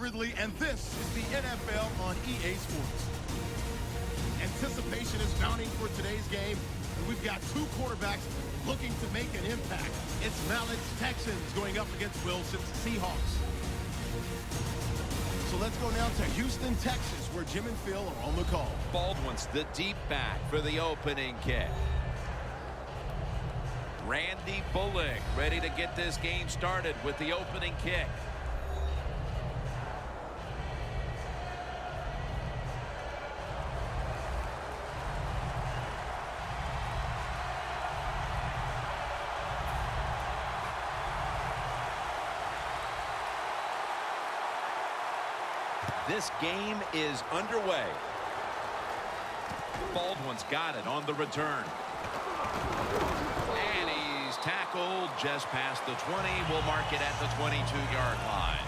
Ridley, and this is the NFL on EA Sports. Anticipation is mounting for today's game, and we've got two quarterbacks looking to make an impact. It's Malik's Texans going up against Wilson's Seahawks. So let's go now to Houston, Texas, where Jim and Phil are on the call. Baldwin's the deep back for the opening kick. Randy Bullock ready to get this game started with the opening kick. This game is underway. Baldwin's got it on the return. And he's tackled just past the 20. We'll mark it at the 22-yard line.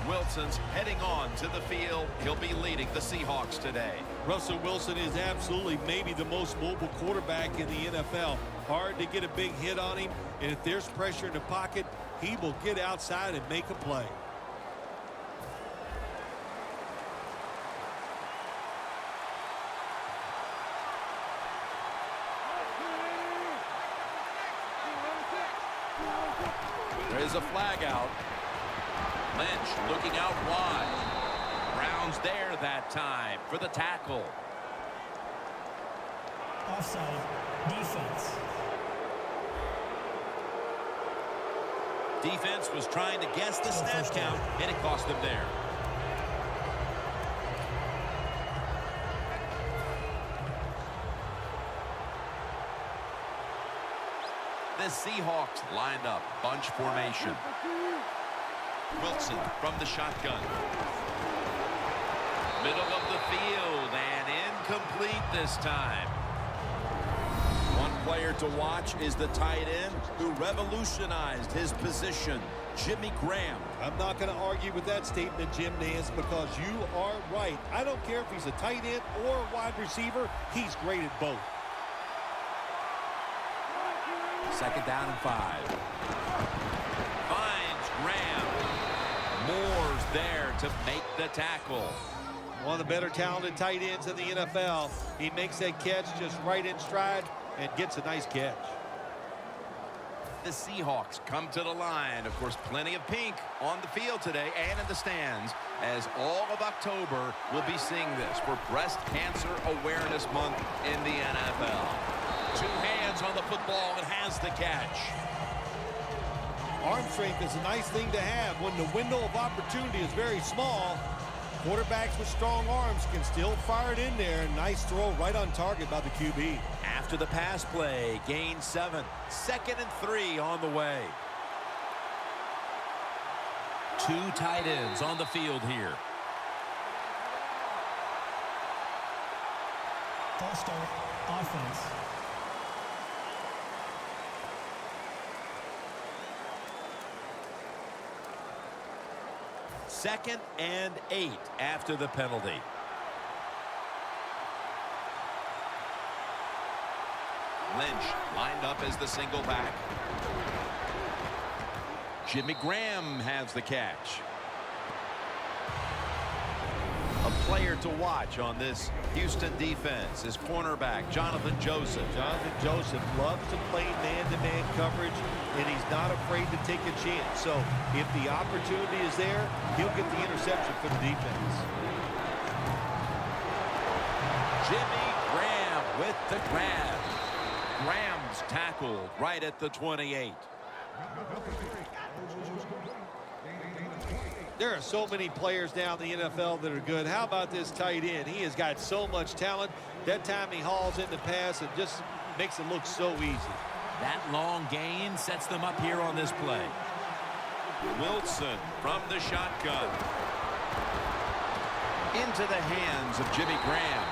Wilson's heading on to the field. He'll be leading the Seahawks today. Russell Wilson is absolutely maybe the most mobile quarterback in the NFL. Hard to get a big hit on him, and if there's pressure in the pocket, he will get outside and make a play. There is a flag out. Lynch looking out wide. Brown's there that time for the tackle. Offside. Defense. Defense was trying to guess the snap count, and it cost them there. The Seahawks lined up, bunch formation. Wilson from the shotgun. Middle of the field, and incomplete this time. One player to watch is the tight end who revolutionized his position, Jimmy Graham. I'm not going to argue with that statement, Jim Nance, because you are right. I don't care if he's a tight end or a wide receiver. He's great at both. Second down and 5. Finds Graham. Moore's there to make the tackle. One of the better talented tight ends in the NFL. He makes that catch just right in stride and gets a nice catch. The Seahawks come to the line. Of course, plenty of pink on the field today and in the stands, as all of October will be seeing this for Breast Cancer Awareness Month in the NFL. Two hands on the football and has the catch. Arm strength is a nice thing to have when the window of opportunity is very small. Quarterbacks with strong arms can still fire it in there. Nice throw right on target by the QB. After the pass play, gain 7. 2nd and 3 on the way. Two tight ends on the field here. False start. Offense. Second and 8 after the penalty. Lynch lined up as the single back. Jimmy Graham has the catch. A player to watch on this Houston defense is cornerback Jonathan Joseph. Jonathan Joseph loves to play man-to-man coverage, and he's not afraid to take a chance. So if the opportunity is there, he'll get the interception for the defense. Jimmy Graham with the grab. Graham's tackled right at the 28. There are so many players down in the NFL that are good. How about this tight end? He has got so much talent. That time he hauls in the pass and just makes it look so easy. That long gain sets them up here on this play. Wilson from the shotgun. Into the hands of Jimmy Graham.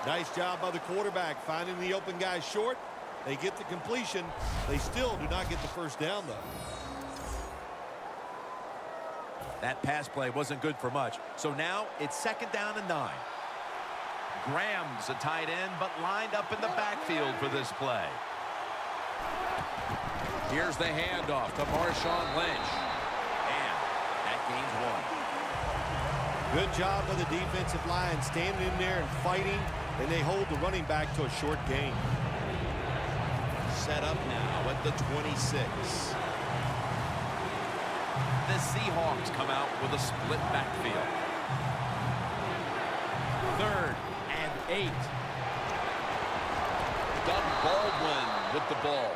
Nice job by the quarterback finding the open guy short. They get the completion. They still do not get the first down, though. That pass play wasn't good for much. So now it's 2nd down and 9. Graham's a tight end, but lined up in the backfield for this play. Here's the handoff to Marshawn Lynch. And that gains 1. Good job by the defensive line, standing in there and fighting, and they hold the running back to a short gain. Set up now at the 26. The Seahawks come out with a split backfield. 3rd and 8. Doug Baldwin with the ball.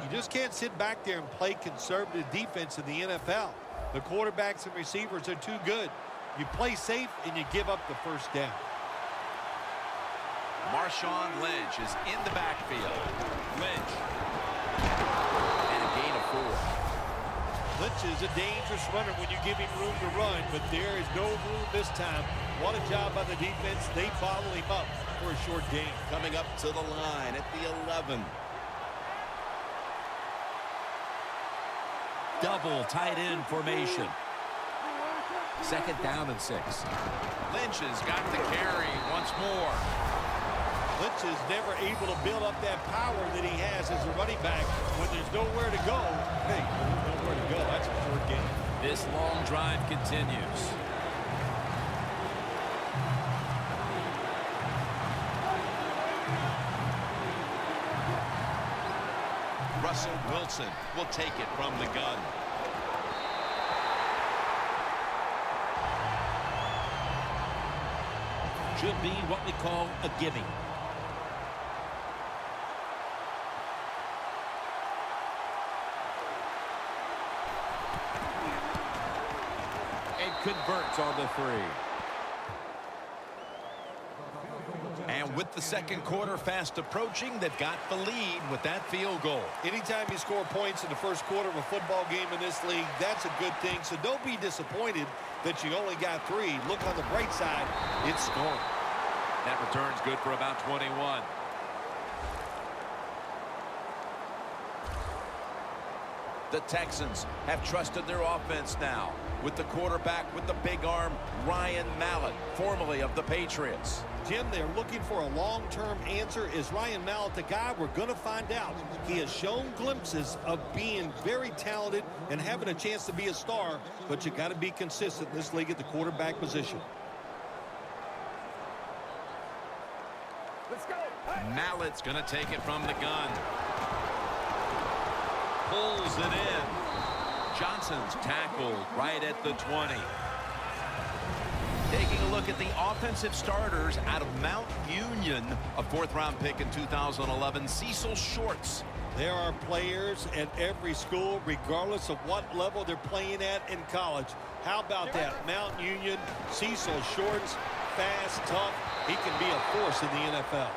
You just can't sit back there and play conservative defense in the NFL. The quarterbacks and receivers are too good. You play safe and you give up the first down. Marshawn Lynch is in the backfield. Lynch. And a gain of 4. Lynch is a dangerous runner when you give him room to run, but there is no room this time. What a job by the defense. They follow him up for a short gain. Coming up to the line at the 11. Double tight end formation. 2nd down and 6. Lynch has got the carry once more. Lynch is never able to build up that power that he has as a running back. When there's nowhere to go, hey, there's nowhere to go. That's a short gain. This long drive continues. Russell Wilson will take it from the gun. Should be what we call a gimme. And converts on the 3. And with the second quarter fast approaching, they've got the lead with that field goal. Anytime you score points in the first quarter of a football game in this league, that's a good thing. So don't be disappointed that you only got 3. Look on the bright side, it's scoring. That return's good for about 21. The Texans have trusted their offense now with the quarterback with the big arm, Ryan Mallett, formerly of the Patriots. Jim, they're looking for a long-term answer. Is Ryan Mallett the guy? We're going to find out. He has shown glimpses of being very talented and having a chance to be a star, but you got to be consistent in this league at the quarterback position. Let's go. Mallett's going to take it from the gun. Pulls it in. Johnson's tackled right at the 20. Taking a look at the offensive starters out of Mount Union, a 4th-round pick in 2011, Cecil Shorts. There are players at every school, regardless of what level they're playing at in college. How about that? Mount Union, Cecil Shorts, fast, tough. He can be a force in the NFL.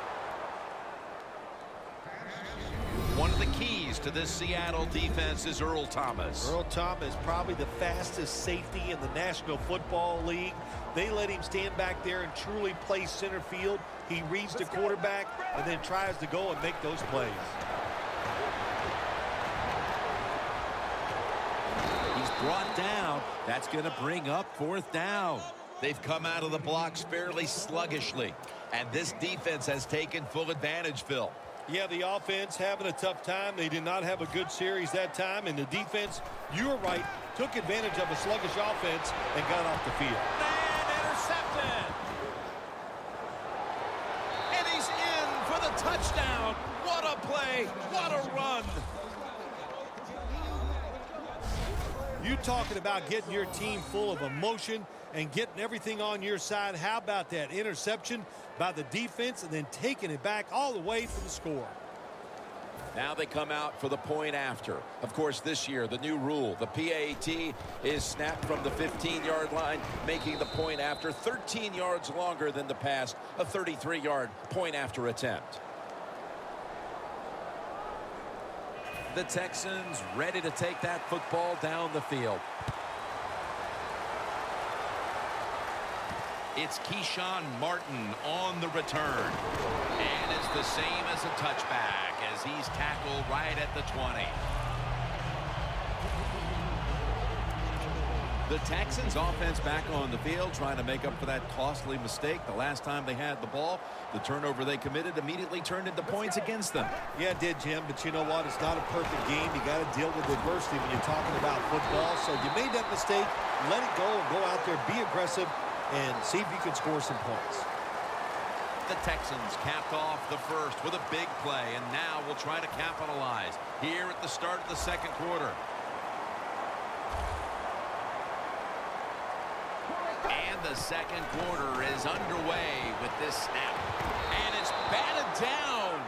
One of the keys to this Seattle defense is Earl Thomas. Earl Thomas, probably the fastest safety in the National Football League. They let him stand back there and truly play center field. He reads the quarterback and then tries to go and make those plays. He's brought down. That's going to bring up 4th down. They've come out of the blocks fairly sluggishly, and this defense has taken full advantage, Phil. Yeah, the offense having a tough time. They did not have a good series that time, and the defense, you were right, took advantage of a sluggish offense and got off the field. And intercepted. And he's in for the touchdown. What a play. What a run. You talking about getting your team full of emotion and getting everything on your side. How about that interception by the defense and then taking it back all the way for the score? Now they come out for the point after. Of course, this year, the new rule, the PAT, is snapped from the 15-yard line, making the point after 13 yards longer than the past, a 33-yard point after attempt. The Texans ready to take that football down the field. It's Keyshawn Martin on the return. And it's the same as a touchback as he's tackled right at the 20. The Texans offense back on the field trying to make up for that costly mistake. The last time they had the ball, the turnover they committed immediately turned into points against them. Yeah, it did, Jim, but you know what? It's not a perfect game. You got to deal with adversity when you're talking about football. So you made that mistake, let it go and go out there, be aggressive, and see if you can score some points. The Texans capped off the first with a big play, and now we'll try to capitalize here at the start of the second quarter. And the second quarter is underway with this snap. And it's batted down.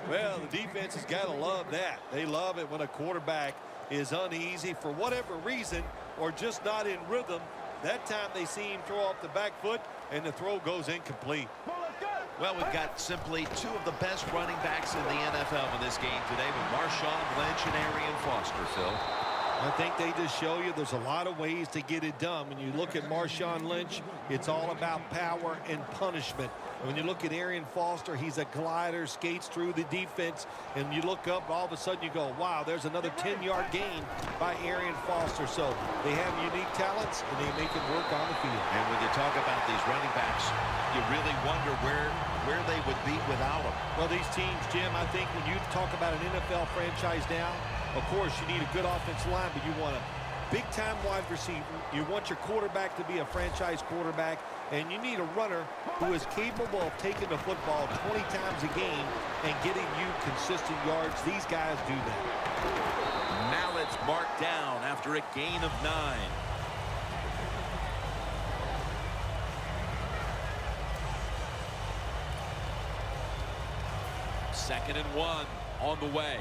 Well, the defense has got to love that. They love it when a quarterback is uneasy for whatever reason or just not in rhythm. That time they see him throw off the back foot, and the throw goes incomplete. Well, we've got simply two of the best running backs in the NFL in this game today with Marshawn Lynch and Arian Foster, Phil. I think they just show you there's a lot of ways to get it done. When you look at Marshawn Lynch, it's all about power and punishment. When you look at Arian Foster, he's a glider, skates through the defense, and you look up, all of a sudden you go, wow, there's another 10-yard gain by Arian Foster. So they have unique talents, and they make it work on the field. And when you talk about these running backs, you really wonder where they would be without them. Well, these teams, Jim, I think when you talk about an NFL franchise now, of course, you need a good offensive line, but you want a big-time wide receiver. You want your quarterback to be a franchise quarterback, and you need a runner who is capable of taking the football 20 times a game and getting you consistent yards. These guys do that. Mallett's marked down after a gain of 9. Second and 1 on the way.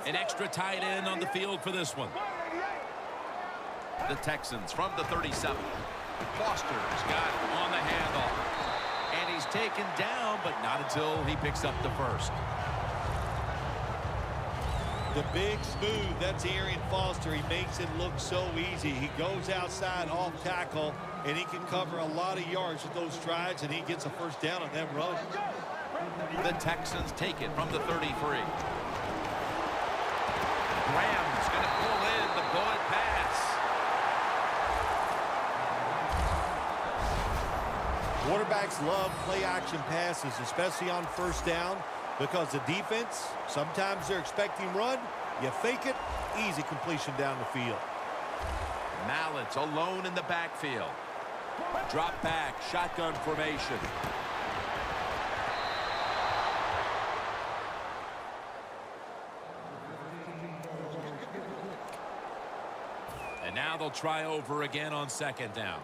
An extra tight end on the field for this one. The Texans from the 37. Foster's got it on the handoff. And he's taken down, but not until he picks up the first. The big smooth, that's Arian Foster. He makes it look so easy. He goes outside off tackle, and he can cover a lot of yards with those strides, and he gets a first down on that run. The Texans take it from the 33. Graham's going to pull in the bullet pass. Quarterbacks love play-action passes, especially on first down, because the defense, sometimes they're expecting run. You fake it, easy completion down the field. Mallett's alone in the backfield. Drop back, shotgun formation. And now they'll try over again on second down.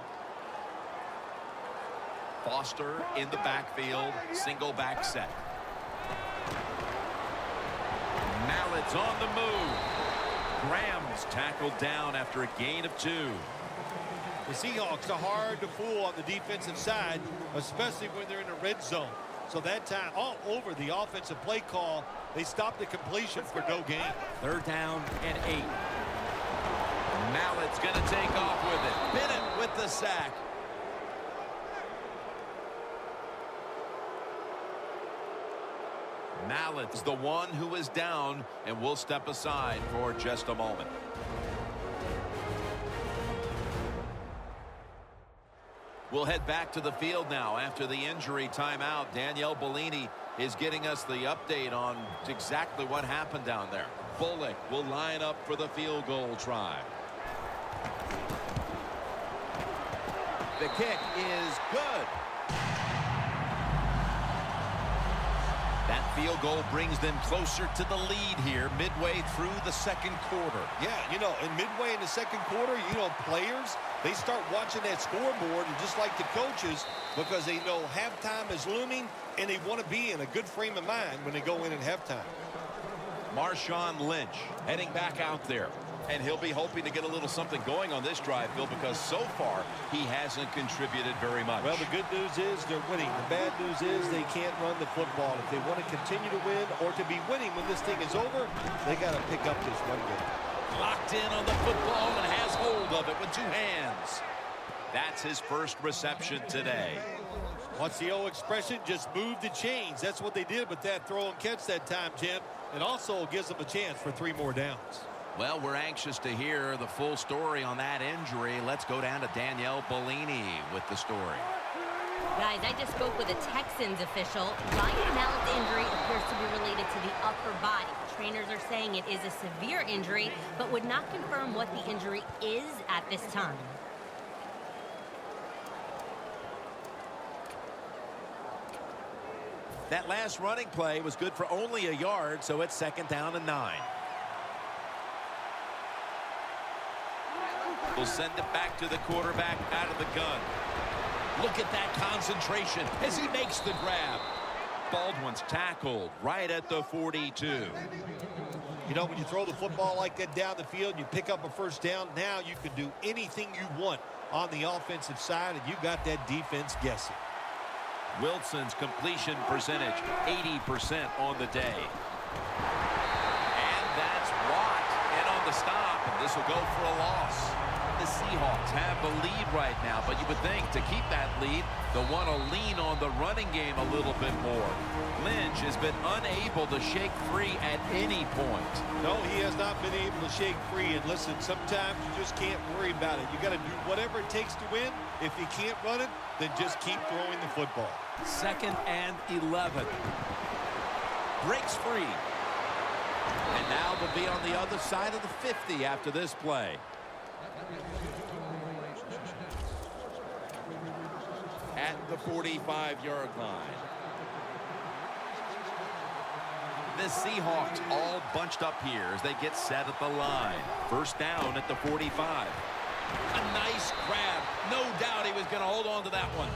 Foster in the backfield, single back set. Mallett's on the move. Graham's tackled down after a gain of 2. The Seahawks are hard to fool on the defensive side, especially when they're in the red zone. So that time, all over the offensive play call, they stopped the completion for no gain. Third down and 8. Mallett's going to take off with it. Bennett with the sack. Mallett's the one who is down, and we'll step aside for just a moment. We'll head back to the field now after the injury timeout. Danielle Bellini is getting us the update on exactly what happened down there. Bullock will line up for the field goal try. The kick is good. That field goal brings them closer to the lead here midway through the second quarter. Yeah, you know, and midway in the second quarter, you know, players, they start watching that scoreboard, and just like the coaches, because they know halftime is looming, and they want to be in a good frame of mind when they go in at halftime. Marshawn Lynch heading back out there. And he'll be hoping to get a little something going on this drive, Bill, because so far he hasn't contributed very much. Well, the good news is they're winning. The bad news is they can't run the football. If they want to continue to win or to be winning when this thing is over, they got to pick up this one game. Locked in on the football and has hold of it with 2 hands. That's his first reception today. What's the old expression? Just move the chains. That's what they did with that throw and catch that time, Jim. It also gives them a chance for 3 more downs. Well, we're anxious to hear the full story on that injury. Let's go down to Danielle Bellini with the story. Guys, I just spoke with a Texans official. Ryan Mallett's injury appears to be related to the upper body. Trainers are saying it is a severe injury, but would not confirm what the injury is at this time. That last running play was good for only a yard, so it's 2nd down and 9. We'll send it back to the quarterback out of the gun. Look at that concentration as he makes the grab. Baldwin's tackled right at the 42. You know, when you throw the football like that down the field, you pick up a 1st down, now you can do anything you want on the offensive side, and you got that defense guessing. Wilson's completion percentage, 80% on the day. And that's Watt. And on the stop, and this will go for a loss. The Seahawks have the lead right now, but you would think to keep that lead, they'll want to lean on the running game a little bit more. Lynch has been unable to shake free at any point. No, he has not been able to shake free. And listen, sometimes you just can't worry about it. You got to do whatever it takes to win. If you can't run it, then just keep throwing the football. 2nd and 11. Breaks free. And now they'll be on the other side of the 50 after this play. At the 45-yard line. The Seahawks all bunched up here as they get set at the line. 1st down at the 45. A nice grab. No doubt he was going to hold on to that one.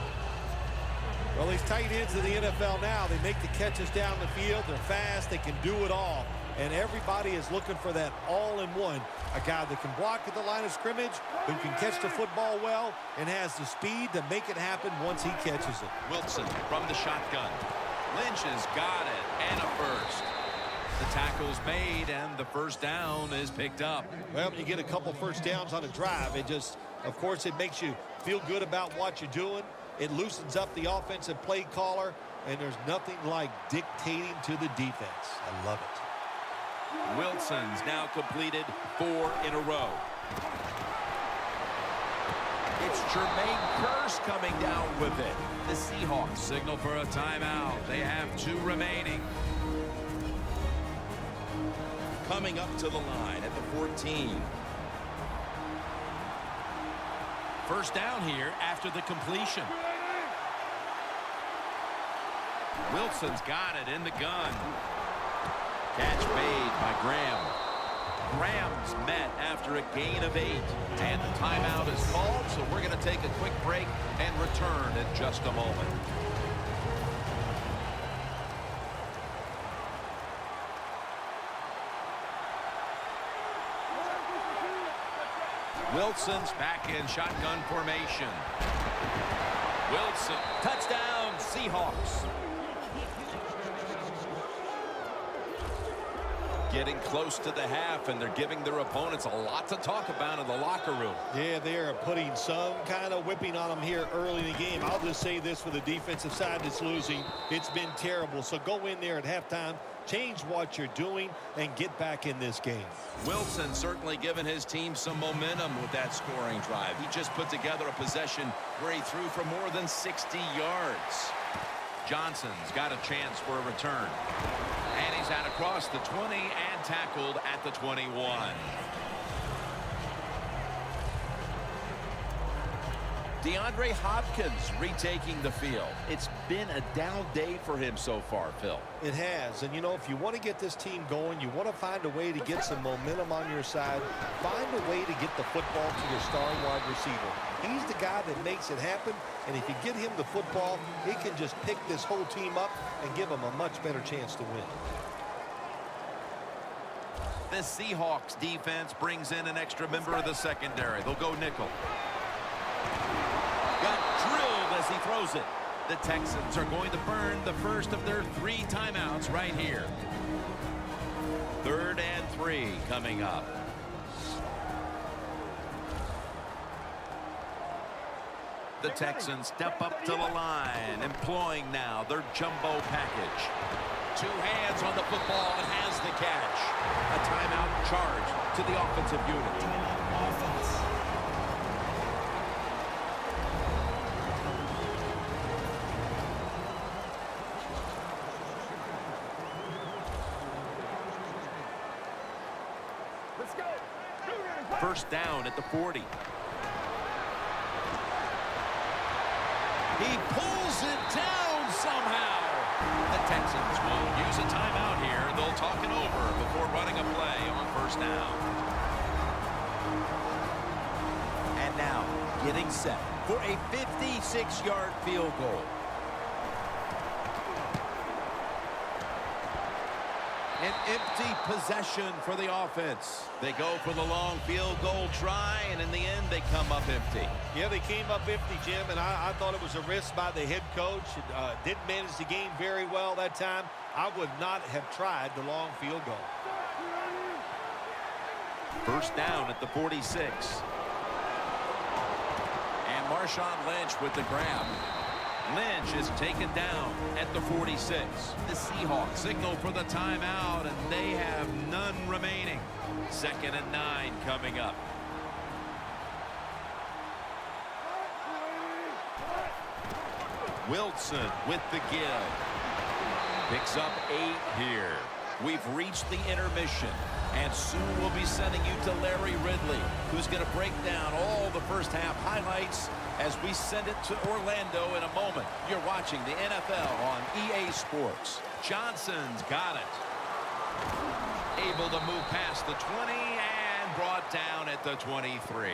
Well, these tight ends in the NFL now, they make the catches down the field. They're fast. They can do it all. And everybody is looking for that all-in-one. A guy that can block at the line of scrimmage, who can catch the football well, and has the speed to make it happen once he catches it. Wilson from the shotgun. Lynch has got it, and a first. The tackle's made, and the 1st down is picked up. Well, when you get a couple 1st downs on a drive, it just, of course, it makes you feel good about what you're doing. It loosens up the offensive play caller, and there's nothing like dictating to the defense. I love it. Wilson's now completed 4 in a row. It's Jermaine Kearse coming down with it. The Seahawks signal for a timeout. They have 2 remaining. Coming up to the line at the 14. 1st down here after the completion. Wilson's got it in the gun. Catch made by Graham. Graham's met after a gain of 8. And the timeout is called, so we're going to take a quick break and return in just a moment. Wilson's back in shotgun formation. Wilson, touchdown, Seahawks. Getting close to the half, and they're giving their opponents a lot to talk about in the locker room. Yeah, they are putting some kind of whipping on them here early in the game. I'll just say this for the defensive side that's losing. It's been terrible. So go in there at halftime, change what you're doing, and get back in this game. Wilson certainly given his team some momentum with that scoring drive. He just put together a possession where he threw for more than 60 yards. Johnson's got a chance for a return. And he's out across the 20 and tackled at the 21. DeAndre Hopkins retaking the field. It's been a down day for him so far, Phil. It has. And, you know, if you want to get this team going, you want to find a way to get some momentum on your side. Find a way to get the football to your star wide receiver. He's the guy that makes it happen. And if you get him the football, he can just pick this whole team up and give them a much better chance to win. The Seahawks defense brings in an extra member of the secondary. They'll go nickel. Got drilled as he throws it. The Texans are going to burn the first of their 3 timeouts right here. 3rd and 3 coming up. The Texans step up to the line, employing now their jumbo package. Two hands on the football and has the catch. A timeout charge to the offensive unit. Timeout offense. First down at the 40. He pulls it down somehow. The Texans will use a timeout here. They'll talk it over before running a play on first down. And now, getting set for a 56-yard field goal. An empty possession for the offense. They go for the long field goal try, and in the end, they come up empty. Yeah, they came up empty, Jim, and I thought it was a risk by the head coach. Didn't manage the game very well that time. I would not have tried the long field goal. First down at the 46. And Marshawn Lynch with the grab. Lynch is taken down at the 46. The Seahawks signal for the timeout, and they have none remaining. 2nd and 9 coming up. Wilson with the give. Picks up 8 here. We've reached the intermission, and soon we'll be sending you to Larry Ridley, who's going to break down all the first half highlights as we send it to Orlando in a moment. You're watching the NFL on EA Sports. Johnson's got it. Able to move past the 20 and brought down at the 23.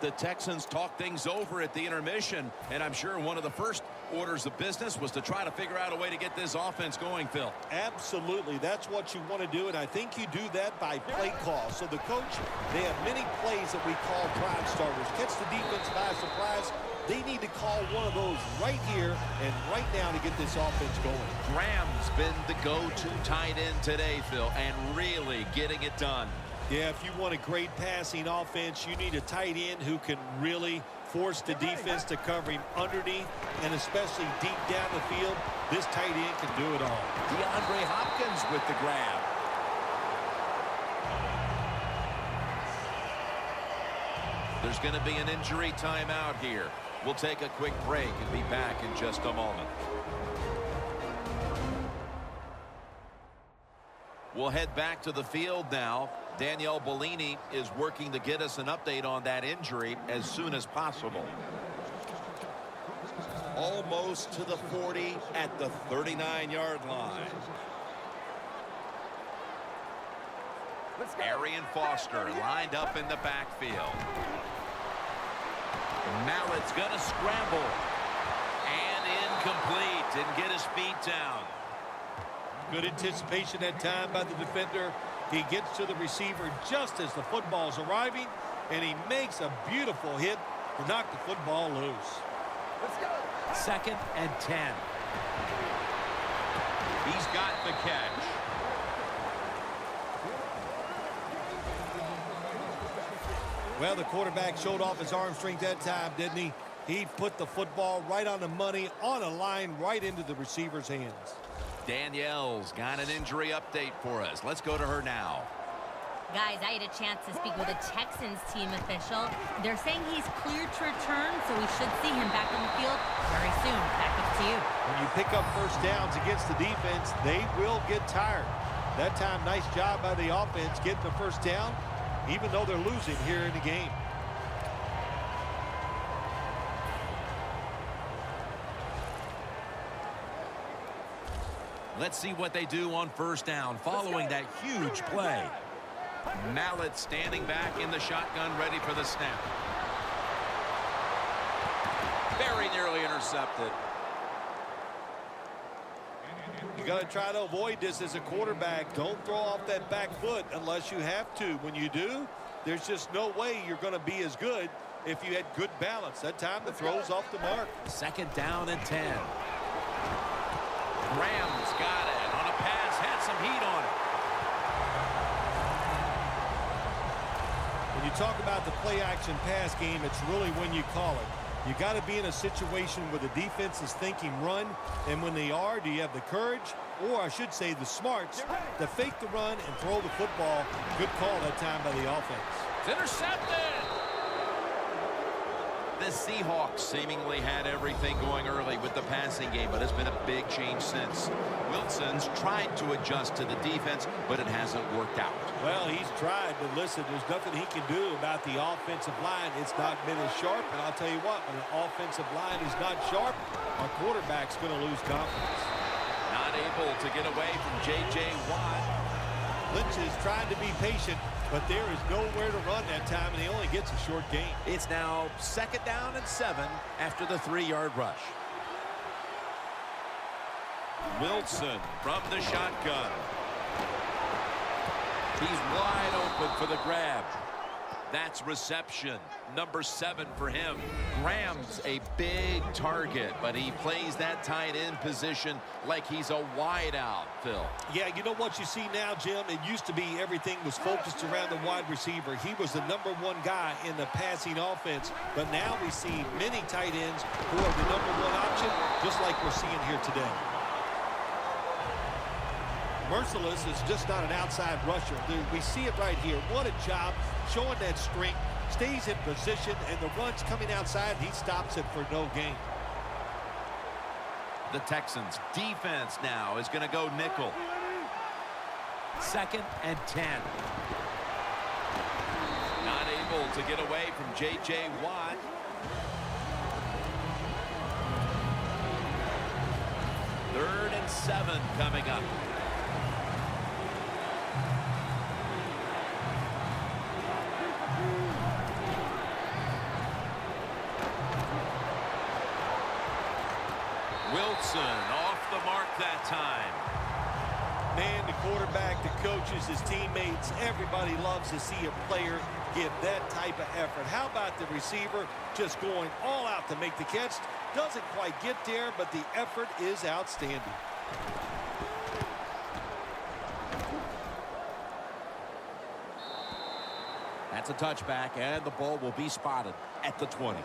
The Texans talk things over at the intermission, and I'm sure one of the first orders of business was to try to figure out a way to get this offense going, Phil. Absolutely. That's what you want to do, and I think you do that by play call. So the coach, they have many plays that we call drive starters. Catch the defense by surprise. They need to call one of those right here and right now to get this offense going. Graham's been the go-to tight end today, Phil, and really getting it done. Yeah, if you want a great passing offense, you need a tight end who can really force the defense to cover him underneath and especially deep down the field. This tight end can do it all. DeAndre Hopkins with the grab. There's going to be an injury timeout here. We'll take a quick break and be back in just a moment. We'll head back to the field now. Danielle Bellini is working to get us an update on that injury as soon as possible. Almost to the 40 at the 39-yard line. Arian Foster lined up in the backfield. Mallett's going to scramble. And incomplete. Didn't get his feet down. Good anticipation that time by the defender. He gets to the receiver just as the football's arriving, and he makes a beautiful hit to knock the football loose. Let's go. 2nd and 10. He's got the catch. Well, the quarterback showed off his arm strength that time, didn't he? He put the football right on the money, on a line, right into the receiver's hands. Danielle's got an injury update for us. Let's go to her now. Guys, I had a chance to speak with a Texans team official. They're saying he's cleared to return, so we should see him back on the field very soon. Back up to you. When you pick up first downs against the defense, they will get tired. That time, nice job by the offense getting the first down, even though they're losing here in the game. Let's see what they do on first down following that huge play. Mallett standing back in the shotgun, ready for the snap. Very nearly intercepted. You got to try to avoid this as a quarterback. Don't throw off that back foot unless you have to. When you do, there's just no way you're going to be as good if you had good balance. That time the throw's off the mark. 2nd down and 10. Graham's got it on a pass, had some heat on it. When you talk about the play-action pass game, it's really when you call it. You got to be in a situation where the defense is thinking run, and when they are, do you have the courage, or I should say the smarts, to fake the run and throw the football? Good call that time by the offense. It's intercepted. The Seahawks seemingly had everything going early with the passing game, but it's been a big change since. Wilson's tried to adjust to the defense, but it hasn't worked out. Well, he's tried, but listen, there's nothing he can do about the offensive line. It's not been as sharp, and I'll tell you what, when an offensive line is not sharp, our quarterback's going to lose confidence. Not able to get away from J.J. Watt. Lynch is trying to be patient, but there is nowhere to run that time, and he only gets a short gain. It's now 2nd down and 7 after the 3-yard rush. Wilson from the shotgun. He's wide open for the grab. That's reception number 7 for him. Graham's a big target, but he plays that tight end position like he's a wide out, Phil. Yeah, you know what you see now, Jim? It used to be everything was focused around the wide receiver. He was the #1 guy in the passing offense, but now we see many tight ends who are the #1 option, just like we're seeing here today. Merciless is just not an outside rusher. We see it right here. What a job showing that strength. Stays in position, and the run's coming outside. He stops it for no gain. The Texans defense now is going to go nickel. 2nd and 10. Not able to get away from J.J. Watt. Third and 7 coming up. Wilson off the mark that time. Man, the quarterback, the coaches, his teammates, everybody loves to see a player give that type of effort. How about the receiver just going all out to make the catch? Doesn't quite get there, but the effort is outstanding. That's a touchback, and the ball will be spotted at the 20.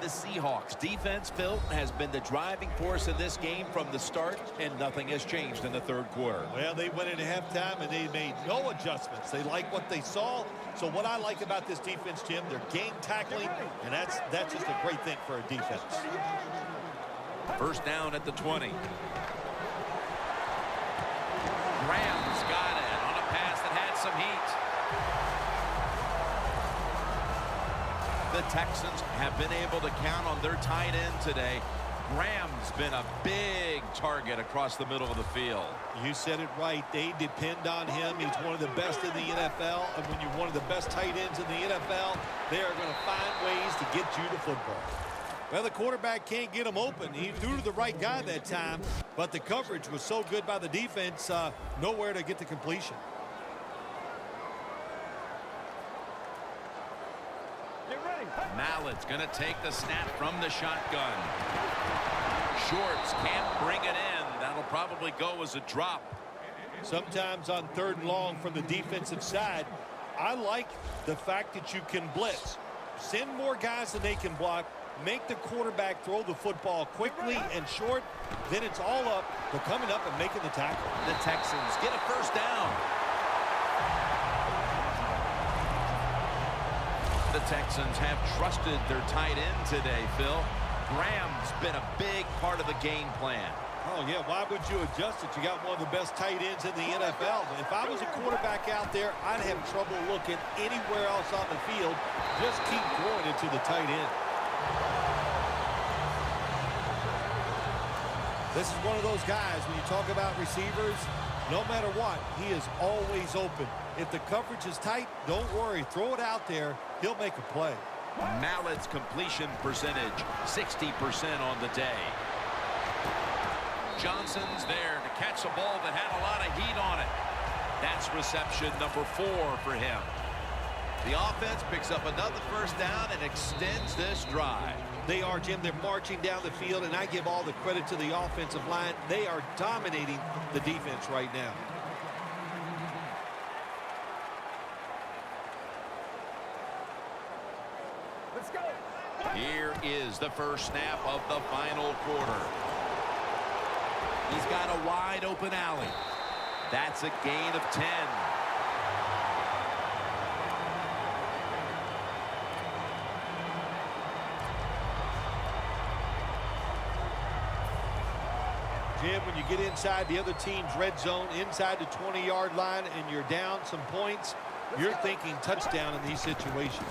The Seahawks defense, Phil, has been the driving force in this game from the start, and nothing has changed in the 3rd quarter. Well, they went into halftime, and they made no adjustments. They like what they saw. So what I like about this defense, Jim, they're game tackling, and that's just a great thing for a defense. 1st down at the 20. Graham's got it on a pass that had some heat. The Texans have been able to count on their tight end today. Graham's been a big target across the middle of the field. You said it right. They depend on him. He's one of the best in the NFL. And when you're one of the best tight ends in the NFL, they are going to find ways to get you the football. Well, the quarterback can't get him open. He threw to the right guy that time, but the coverage was so good by the defense, nowhere to get the completion. Mallett's going to take the snap from the shotgun. Shorts can't bring it in. That'll probably go as a drop. Sometimes on 3rd and long from the defensive side, I like the fact that you can blitz. Send more guys than they can block. Make the quarterback throw the football quickly and short. Then it's all up to coming up and making the tackle. The Texans get a 1st down. The Texans have trusted their tight end today, Phil. Graham's been a big part of the game plan. Oh, yeah, why would you adjust it? You got one of the best tight ends in the NFL. If I was a quarterback out there, I'd have trouble looking anywhere else on the field. Just keep throwing it to the tight end. This is one of those guys, when you talk about receivers, no matter what, he is always open. If the coverage is tight, don't worry. Throw it out there. He'll make a play. Mallett's completion percentage, 60% on the day. Johnson's there to catch a ball that had a lot of heat on it. That's reception number 4 for him. The offense picks up another 1st down and extends this drive. They are, Jim. They're marching down the field, and I give all the credit to the offensive line. They are dominating the defense right now. Here is the first snap of the final quarter. He's got a wide open alley. That's a gain of 10. Jim, when you get inside the other team's red zone, inside the 20-yard line, and you're down some points, you're thinking touchdown in these situations.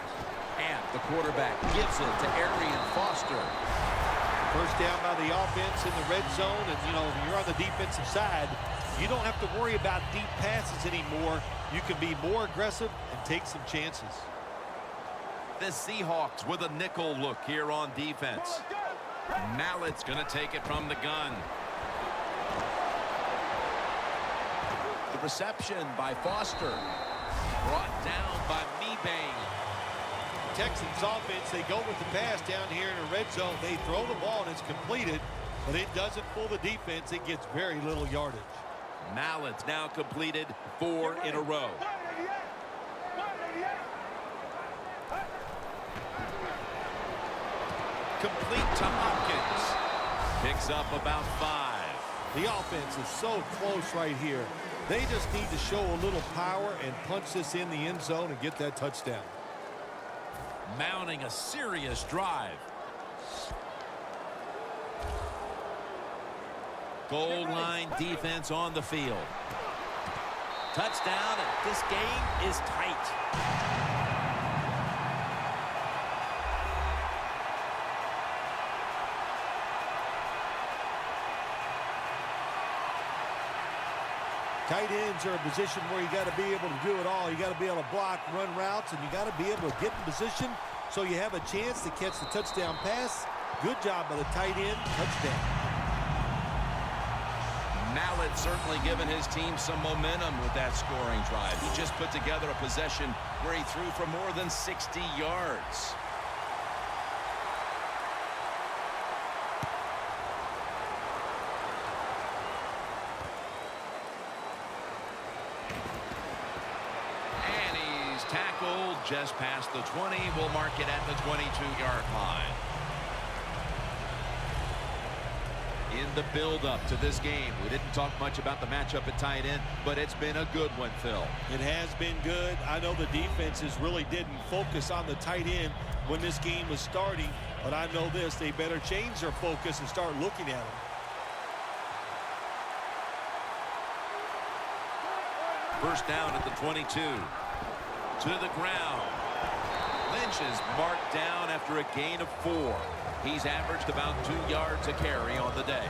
And the quarterback gives it to Arian Foster. First down by the offense in the red zone, and, you know, when you're on the defensive side, you don't have to worry about deep passes anymore. You can be more aggressive and take some chances. The Seahawks with a nickel look here on defense. Mallett's going to take it from the gun. The reception by Foster. Brought down by Mebane. Texans offense, they go with the pass down here in the red zone. They throw the ball and it's completed, but it doesn't fool the defense. It gets very little yardage. Mallett's now completed 4 in a row. Complete to Hopkins. Picks up about 5. The offense is so close right here. They just need to show a little power and punch this in the end zone and get that touchdown. Mounting a serious drive. Goal line defense on the field. Touchdown, and this game is tight. Tight ends are a position where you got to be able to do it all. You got to be able to block, run routes, and you got to be able to get in position so you have a chance to catch the touchdown pass. Good job by the tight end. Touchdown. Mallett certainly given his team some momentum with that scoring drive. He just put together a possession where he threw for more than 60 yards. Tackled just past the 20. We'll mark it at the 22-yard line. In the build-up to this game, we didn't talk much about the matchup at tight end, but it's been a good one, Phil. It has been good. I know the defenses really didn't focus on the tight end when this game was starting, but I know this, they better change their focus and start looking at him. First down at the 22. To the ground. Lynch is marked down after a gain of 4. He's averaged about 2 yards a carry on the day.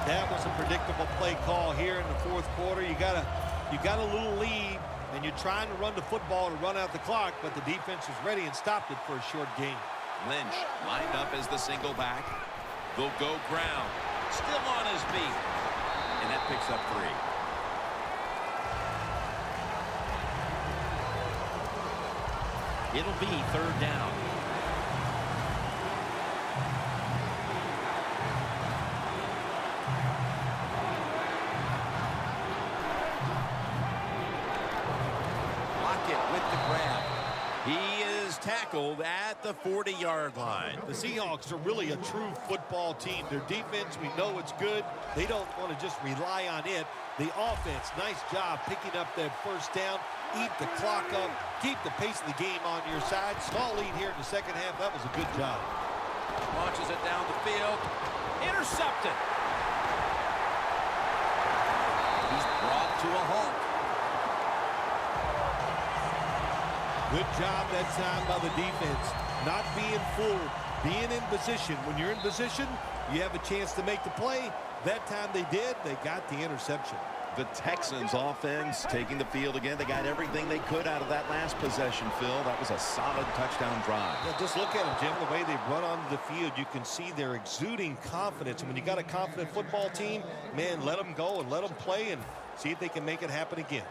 That was a predictable play call here in the fourth quarter. You got a little lead, and you're trying to run the football to run out the clock, but the defense is ready and stopped it for a short gain. Lynch lined up as the single back. They'll go ground. Still on his feet. And that picks up 3. It'll be third down. Lockett with the grab. He is tackled at the 40-yard line. The Seahawks are really a true football team. Their defense, we know it's good. They don't want to just rely on it. The offense, nice job picking up that first down. Eat the clock up. Keep the pace of the game on your side. Small lead here in the second half. That was a good job. Launches it down the field. Intercepted. He's brought to a halt. Good job that time by the defense. Not being fooled. Being in position. When you're in position, you have a chance to make the play. That time they did. They got the interception. The Texans offense taking the field again. They got everything they could out of that last possession, Phil. That was a solid touchdown drive. Yeah, just look at them, Jim. The way they run onto the field, you can see they're exuding confidence. And when you got a confident football team, man, let them go and let them play and see if they can make it happen again.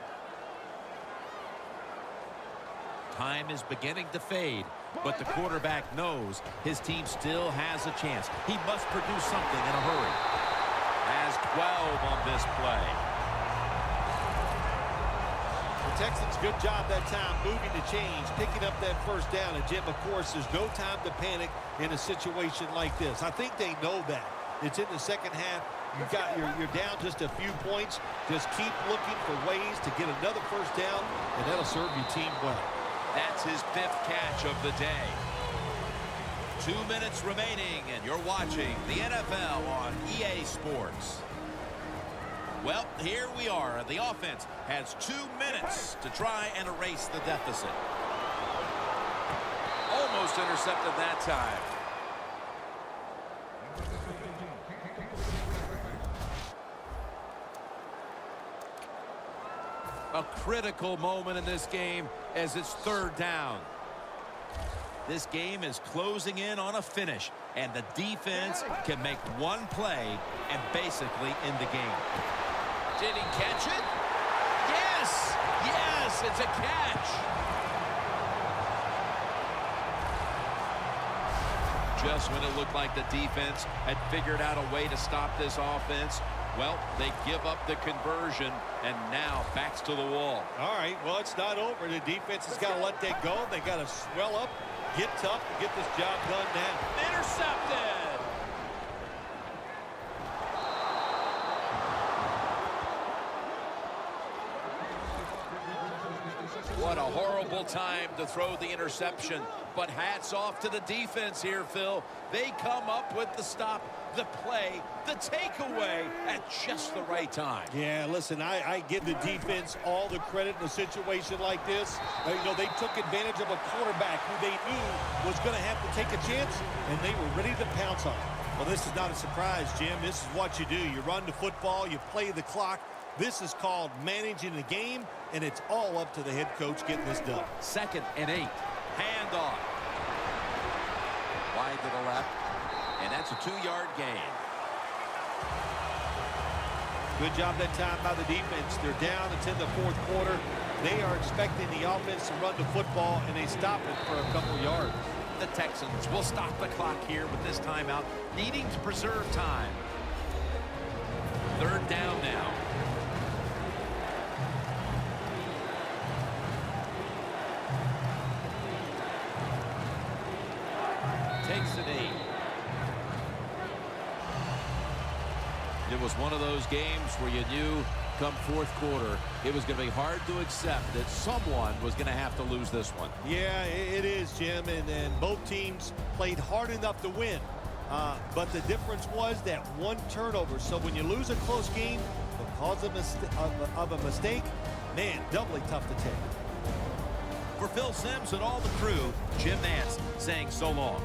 Time is beginning to fade, but the quarterback knows his team still has a chance. He must produce something in a hurry. Has 12 on this play. Texans, good job that time moving the chains, picking up that first down. And, Jim, of course, there's no time to panic in a situation like this. I think they know that. It's in the second half. You're down just a few points. Just keep looking for ways to get another first down, and that'll serve your team well. That's his 5th catch of the day. 2 minutes remaining, and you're watching the NFL on EA Sports. Well, here we are. The offense has 2 minutes to try and erase the deficit. Almost intercepted that time. A critical moment in this game as it's 3rd down. This game is closing in on a finish, and the defense can make one play and basically end the game. Did he catch it? Yes! Yes, it's a catch. Just when it looked like the defense had figured out a way to stop this offense, well, they give up the conversion, and now backs to the wall. All right, well, it's not over. The defense has got to let that go. They got to swell up, get tough, and get this job done now. Intercepted! What a horrible time to throw the interception. But hats off to the defense here, Phil. They come up with the stop, the play, the takeaway at just the right time. Yeah, listen, I give the defense all the credit in a situation like this. You know, they took advantage of a quarterback who they knew was going to have to take a chance, and they were ready to pounce on him. Well, this is not a surprise, Jim. This is what you do. You run the football, you play the clock. This is called managing the game, and it's all up to the head coach getting this done. 2nd and 8. Handoff. Wide to the left. And that's a 2-yard gain. Good job that time by the defense. They're down. It's in the 4th quarter. They are expecting the offense to run the football, and they stop it for a couple yards. The Texans will stop the clock here with this timeout, needing to preserve time. 3rd down now. Takes the knee. It was one of those games where you knew come 4th quarter it was going to be hard to accept that someone was going to have to lose this one. Yeah, it is, Jim, and both teams played hard enough to win. But the difference was that one turnover. So when you lose a close game because of a mistake, man, doubly tough to take. For Phil Simms and all the crew, Jim Nance saying so long.